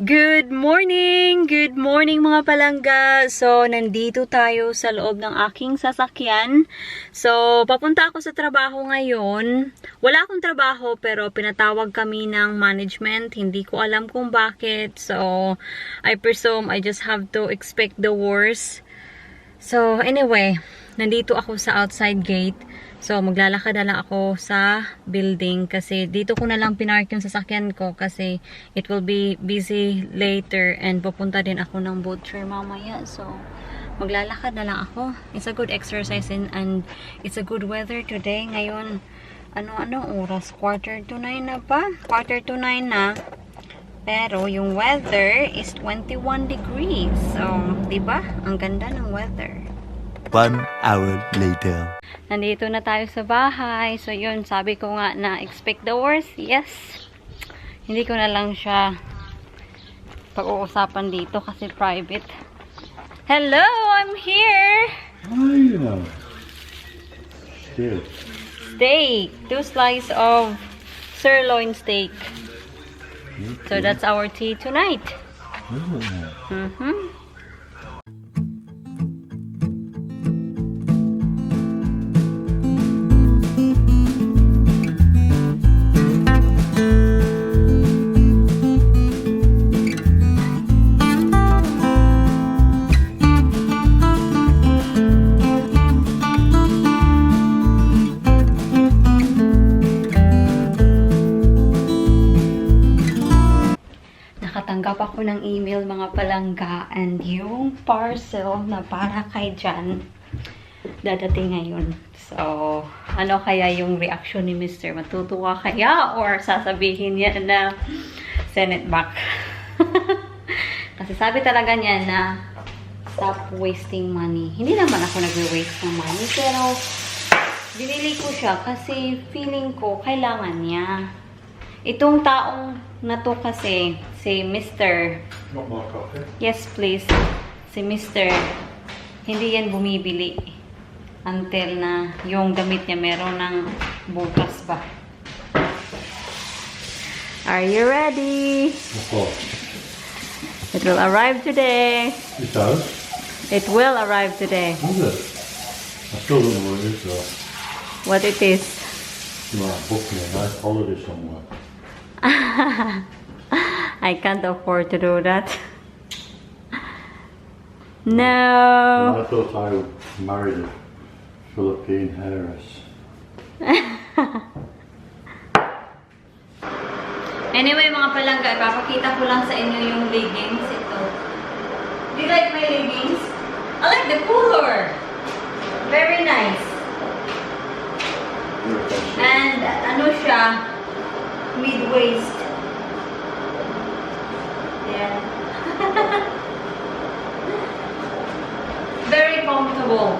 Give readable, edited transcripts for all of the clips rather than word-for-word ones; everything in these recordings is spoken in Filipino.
Good morning! Good morning mga palangga! So, nandito tayo sa loob ng aking sasakyan. So, papunta ako sa trabaho ngayon. Wala akong trabaho pero pinatawag kami ng management. Hindi ko alam kung bakit. So, I presume I just have to expect the worst. So, anyway, nandito ako sa outside gate. So, maglalakad na lang ako sa building kasi dito ko na lang pinark yung sasakyan ko kasi it will be busy later and pupunta din ako ng boat tour mamaya. So, maglalakad na lang ako. It's a good exercise and it's a good weather today. Ngayon, ano oras? 8:45 na pa? 8:45 na. Pero, yung weather is 21 degrees. So, diba? Ang ganda ng weather. 1 hour later. Nandito na tayo sa bahay. So, yun, sabi ko nga na expect the worst. Yes. Hindi ko na lang siya pag-uusapan dito kasi private. Hello! I'm here! Hi. Steak. Steak. 2 slices of sirloin steak. So, that's our tea tonight. Nakatanggap ako ng email mga palangga and yung parcel na para kay Jan dadating ngayon. So, ano kaya yung reaction ni Mr.? Matutuwa kaya or sasabihin niya na send it back? Kasi sabi talaga niya na stop wasting money. Hindi naman ako nagwe-waste ng money pero binili ko siya kasi feeling ko kailangan niya. Itong taong na to kasi, si Mr. Want more coffee? Yes, please. Si Mr. Hindi yan bumibili until na yung damit niya meron ng bukas ba. Are you ready? Of course. It will arrive today. It does? It will arrive today. Does it? I still don't know what it is though. What it is? You might book me a nice holiday somewhere. I can't afford to do that. No. I thought I married a Philippine heiress. Anyway, mga palangga, ipapakita ko lang sa inyo yung leggings. Ito. Do you like my leggings? I like the color. Very nice. And ano siya? Mid-waist. Yeah. Very comfortable.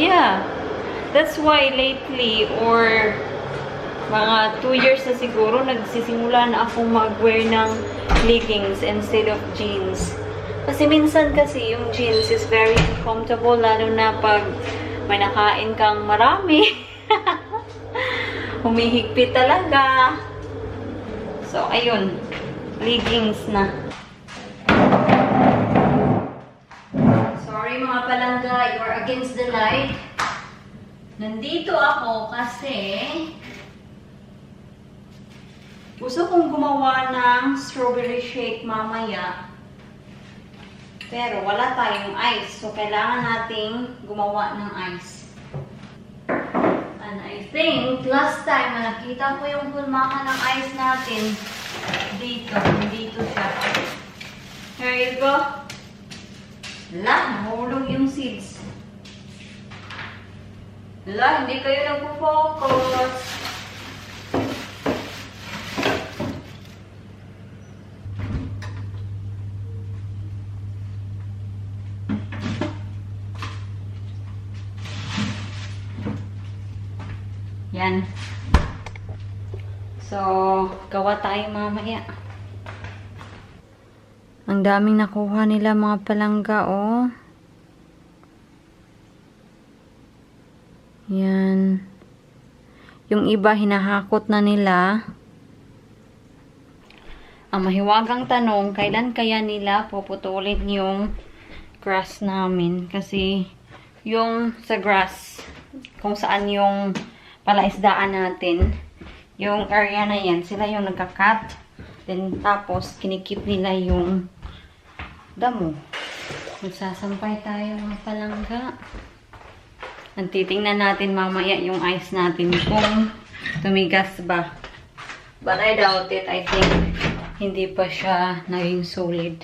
Yeah. That's why lately or mga 2 years na siguro nagsisimula na akong mag-wear ng leggings instead of jeans. Kasi minsan kasi yung jeans is very uncomfortable lalo na pag may nakain kang marami. Humihigpit talaga. So, ayun. Leggings na. Sorry mga palangga, you're against the light. Nandito ako kasi gusto kong gumawa ng strawberry shake mamaya. Pero wala tayong ice. So, kailangan nating gumawa ng ice. And I think, last time na nakita ko yung pulmaka ng ice natin, dito siya. Here you go. Nahulog yung seeds. Hindi kayo nagpo-focus. Yan. So, gawa tayo mamaya. Ang daming nakuha nila mga palangga, oh. Yan. Yung iba, hinahakot na nila. ang mahiwagang tanong, kailan kaya nila puputulin yung grass namin? Kasi yung sa grass, kung saan yung palaisdaan natin, yung area na yan, sila yung nagka-cut. Then, tapos, kinikip nila yung damo. Magsasampay tayo mga palangga. Ang titingnan natin mamaya yung ice natin kung tumigas ba. But I doubt it. I think hindi pa siya naging solid.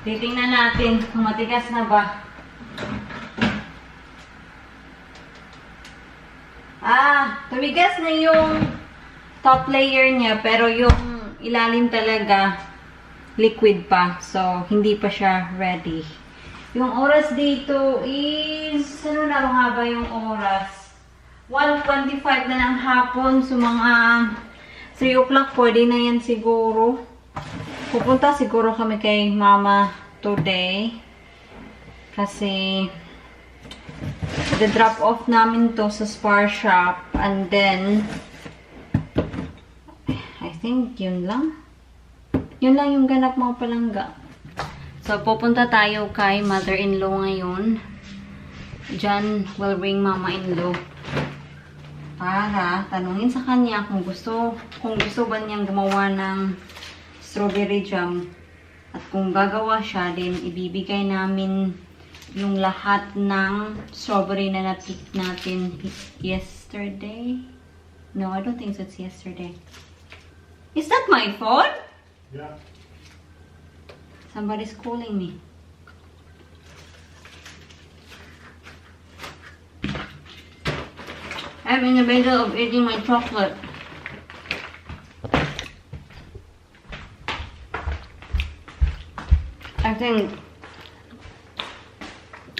Titingnan natin kung matigas na ba. Tumigas na yung top layer niya, pero yung ilalim talaga liquid pa. So, hindi pa siya ready. Yung oras dito is, ano na nga ba yung oras? 1:25 na ng hapon. So, mga 3 o'clock, pwede na yan siguro. Pupunta siguro kami kay mama today. Kasi, the-drop off namin to sa spar shop. And then, I think yun lang. Yun lang yung ganap mga palangga. So, pupunta tayo kay mother-in-law ngayon. Diyan will bring mama-in-law. Para tanungin sa kanya kung gusto ba niyang gumawa ng strawberry jam. At kung gagawa siya, then ibibigay namin yung lahat ng strawberry na na-pick natin yesterday. No, I don't think so it's yesterday. Is that my phone? Yeah. Somebody's calling me. I'm in the middle of eating my chocolate. I think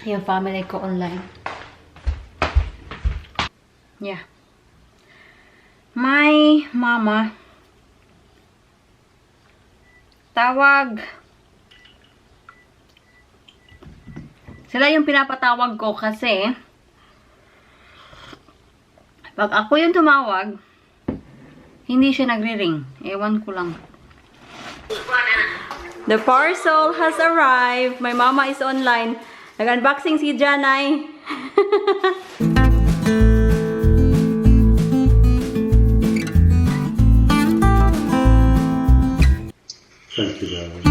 yung family ko online. Yeah. My mama tawag. Sila yung pinapatawag ko kasi pag ako yung tumawag, hindi siya nagre-ring. Ewan ko lang. The parcel has arrived. My mama is online. Nag-unboxing si Janay. Thank you, darling.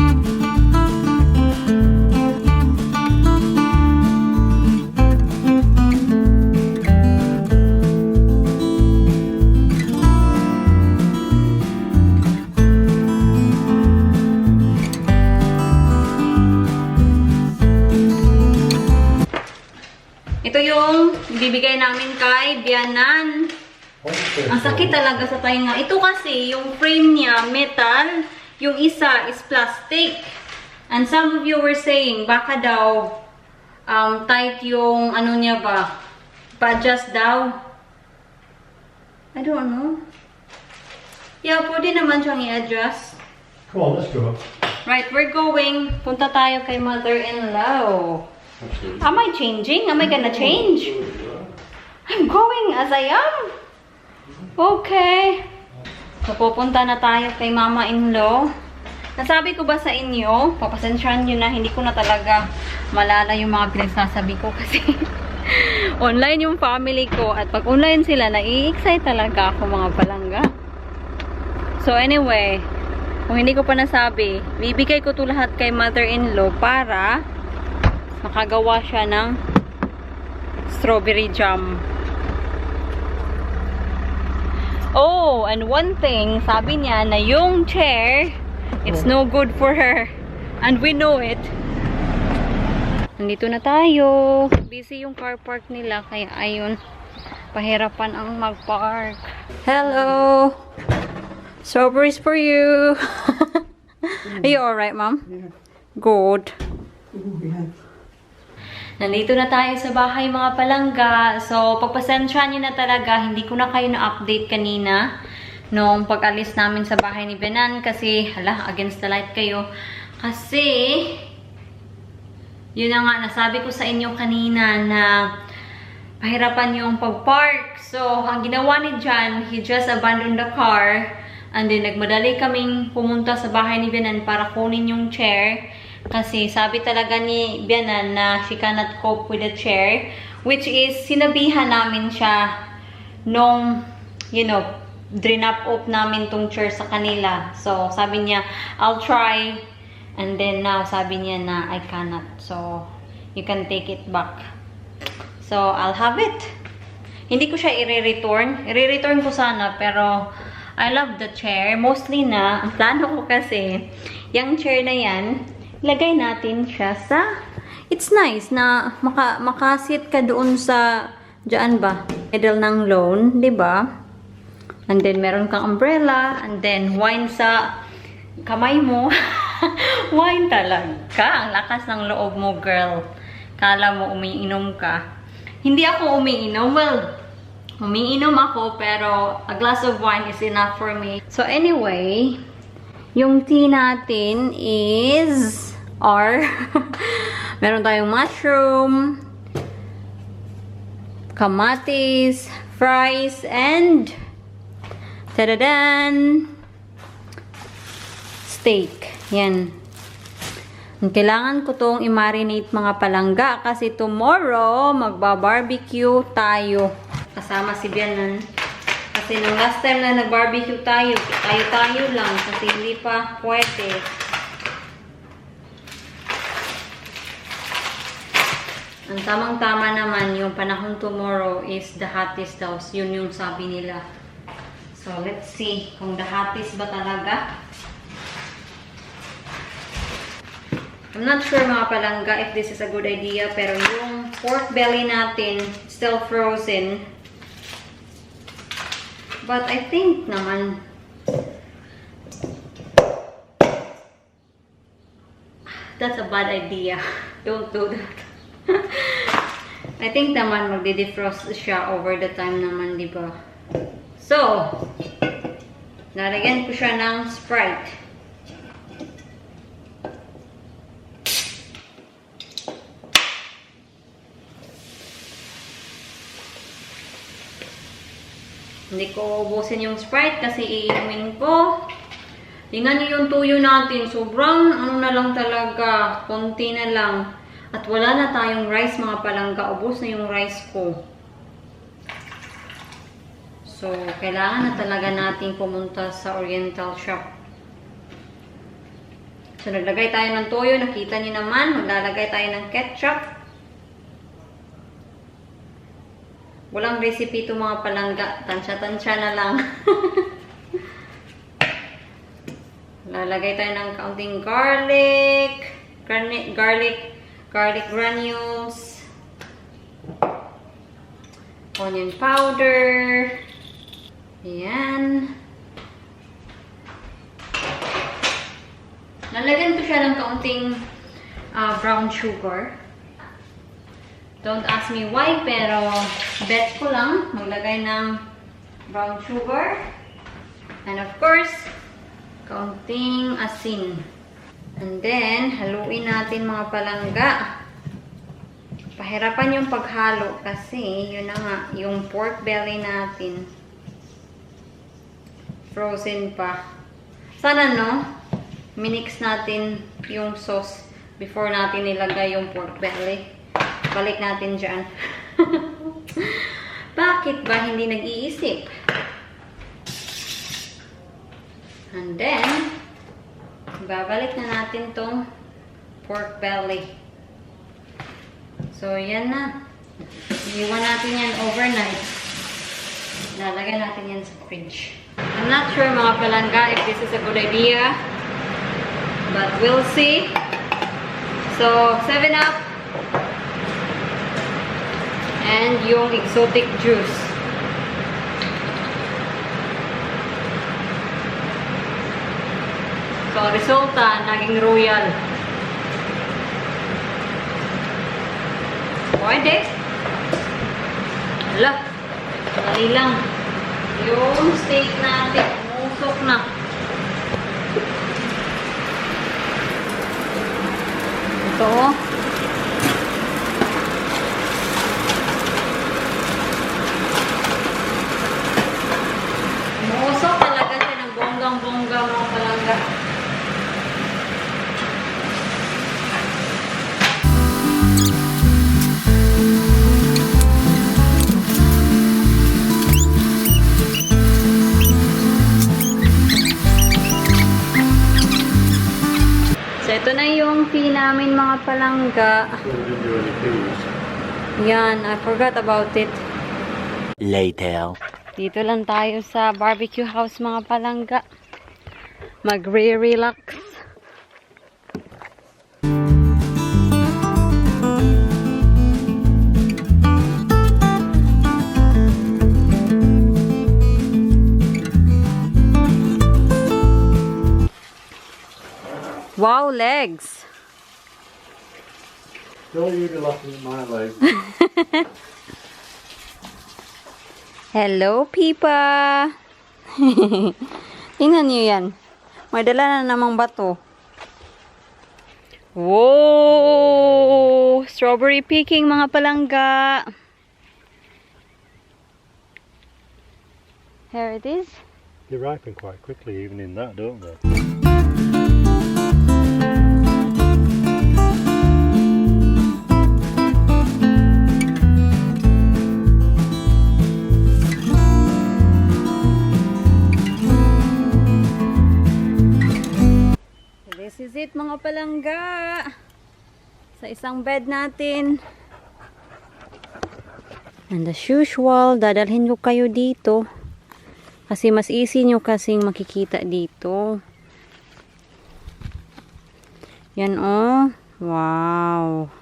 Ito yung ibibigay namin kay Biyanan. Ang sakit talaga sa tainga. Ito kasi, yung frame niya, metal. Yung isa is plastic. And some of you were saying, baka daw tight yung ano niya ba? Pa-adjust daw. I don't know. Yeah, pwede naman siyang i-adjust. Come on, let's go. Right, we're going. Punta tayo kay mother-in-law. Absolutely. Am I changing? Am I gonna change? I'm going as I am. Okay. So, pupunta na tayo kay mama-in-law. Nasabi ko ba sa inyo, papasensyahan nyo na, hindi ko na talaga malala yung mga pinagsasabi ko kasi online yung family ko. At pag online sila, nai-excite talaga ako mga palangga. So, anyway, kung hindi ko pa nasabi, bibigay ko to lahat kay mother-in-law para makagawa siya ng strawberry jam. Oh, and one thing, sabi niya na yung chair, it's no good for her. And we know it. Nandito na tayo. Busy yung car park nila, kaya ayun, pahirapan ang mag-park. Hello! Strawberries for you! Are you alright, Mom? Yeah. Good. Oh, yeah. Nandito na tayo sa bahay mga palangga. So, pagpasensya nyo na talaga, hindi ko na kayo na-update kanina nung pag-alis namin sa bahay ni Benan kasi, hala, against the light kayo. Kasi, Yun na nga, nasabi ko sa inyo kanina na pahirapan yung pag-park. So, ang ginawa ni John, he just abandoned the car. And then, nagmadali kaming pumunta sa bahay ni Bianan para kunin yung chair. Kasi sabi talaga ni Bianan na she cannot cope with the chair. Which is, sinabihan namin siya nung, you know, drinap up namin tong chair sa kanila. So, sabi niya, I'll try. And then now, sabi niya na I cannot. So, you can take it back. So, I'll have it. Hindi ko siya i-return. I-return ko sana, pero I love the chair. Mostly na, ang plano ko kasi, yung chair na yan, lagay natin siya sa, it's nice na makasit ka doon sa, dyan ba? Middle ng lawn, di ba? And then, meron kang umbrella, and then, wine sa kamay mo. Wine talaga. Ang lakas ng loob mo, girl. Kala mo umiinom ka. Hindi ako umiinom. Well, umiinom ako, pero a glass of wine is enough for me. So, anyway, yung tea natin is meron tayong mushroom, kamatis, fries, and tadadan! Steak. Yan. Kailangan ko tong i-marinate mga palangga kasi tomorrow magba-barbecue tayo. Kasama si Bianan. Kasi nung last time na nag-barbecue tayo lang kasi hindi pa pwede. Ang tamang-tama naman yung panahon tomorrow is the hottest daw. Yun yung sabi nila. So, let's see kung the hottest ba talaga. I'm not sure mga palangga if this is a good idea, pero yung pork belly natin still frozen. But I think naman that's a bad idea. Don't do that. I think naman magde-defrost siya over the time naman, di ba? So, nalagyan ko siya ng Sprite. Hindi ko ubusin yung Sprite kasi iinumin ko. Tingnan niyo yung tuyo natin. Sobrang ano na lang talaga. Konti na lang. At wala na tayong rice mga palangga. Ubus na yung rice ko. So, kailangan na talaga natin pumunta sa Oriental shop. So, naglagay tayo ng toyo. Nakita niyo naman. Maglalagay tayo ng ketchup. Walang recipe ito mga palangga. Tansya-tansya na lang. Lalagay tayo ng kaunting garlic granules, onion powder, ayan. Lalagyan ko siya ng kaunting brown sugar. Don't ask me why, pero bet ko lang maglagay ng brown sugar. And of course, kaunting asin. And then, haluin natin mga palangga. Pahirapan yung paghalo kasi yun na nga, yung pork belly natin. Frozen pa. Sana no, minix natin yung sauce before natin nilagay yung pork belly. Balik natin dyan. Bakit ba hindi nag-iisip? And then, babalik na natin tong pork belly. So, yan na. Iwan natin yan overnight. Lalagay natin yan sa fridge. I'm not sure mga palangga if this is a good idea. But we'll see. So, 7-Up. And yung exotic juice. So, resulta, naging royal. Pwede. Hala. Dali lang. Yung steak natin, umusok na. Ito. palangga. So, ito na yung fee namin mga palangga. So we didn't do any fees. Yan, I forgot about it. Later. Dito lang tayo sa barbecue house mga palangga. Magre-relax. Wow, legs! Don't you be laughing at my legs. Hello, Pipa! Tingnan niyo yan. May dala na namang bato. Whoa! Strawberry picking, mga palangga. Here it is. They ripen quite quickly even in that, don't they? This is it mga palangga. Sa isang bed natin. And as usual, dadalhin ko kayo dito. Kasi mas easy nyo kasing makikita dito. Yan oh. Wow.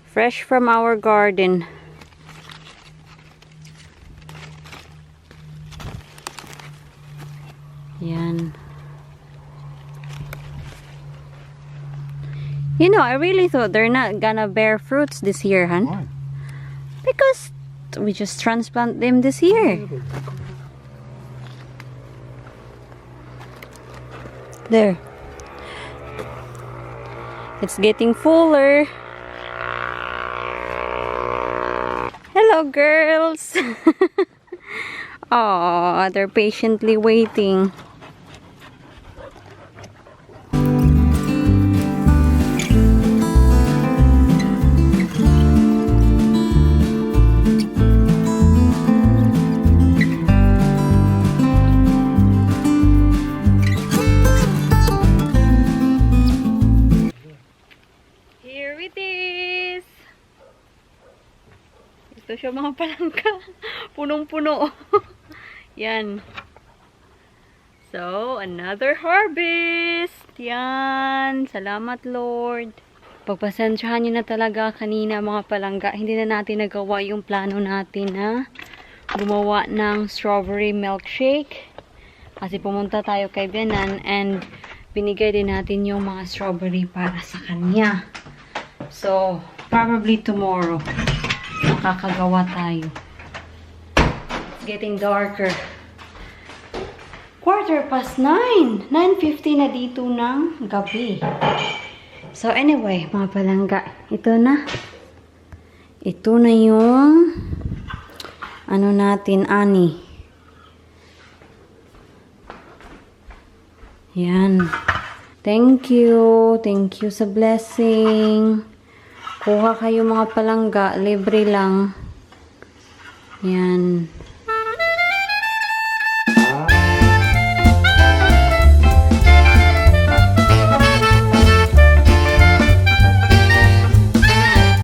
Fresh from our garden. Yan. You know, I really thought they're not gonna bear fruits this year, hun. Why? Because we just transplant them this year. There. It's getting fuller. Hello, girls. Oh, they're patiently waiting. Here it is. Ito siya mga palangka. Punong-puno. Yan. So, another harvest. Yan. Salamat, Lord. Pagpasensyahan nyo na talaga kanina mga palangga. Hindi na natin nagawa yung plano natin na gumawa ng strawberry milkshake. Kasi pumunta tayo kay Benan and binigay din natin yung mga strawberry para sa kanya. So, probably tomorrow makakagawa tayo. It's getting darker. 9:15. 9:50 na dito ng gabi. So, anyway, mga palangga, ito na. Ito na yung ano natin, ani. Yan. Thank you. Thank you sa blessing. Kuha kayo mga palangga. Libre lang. Yan.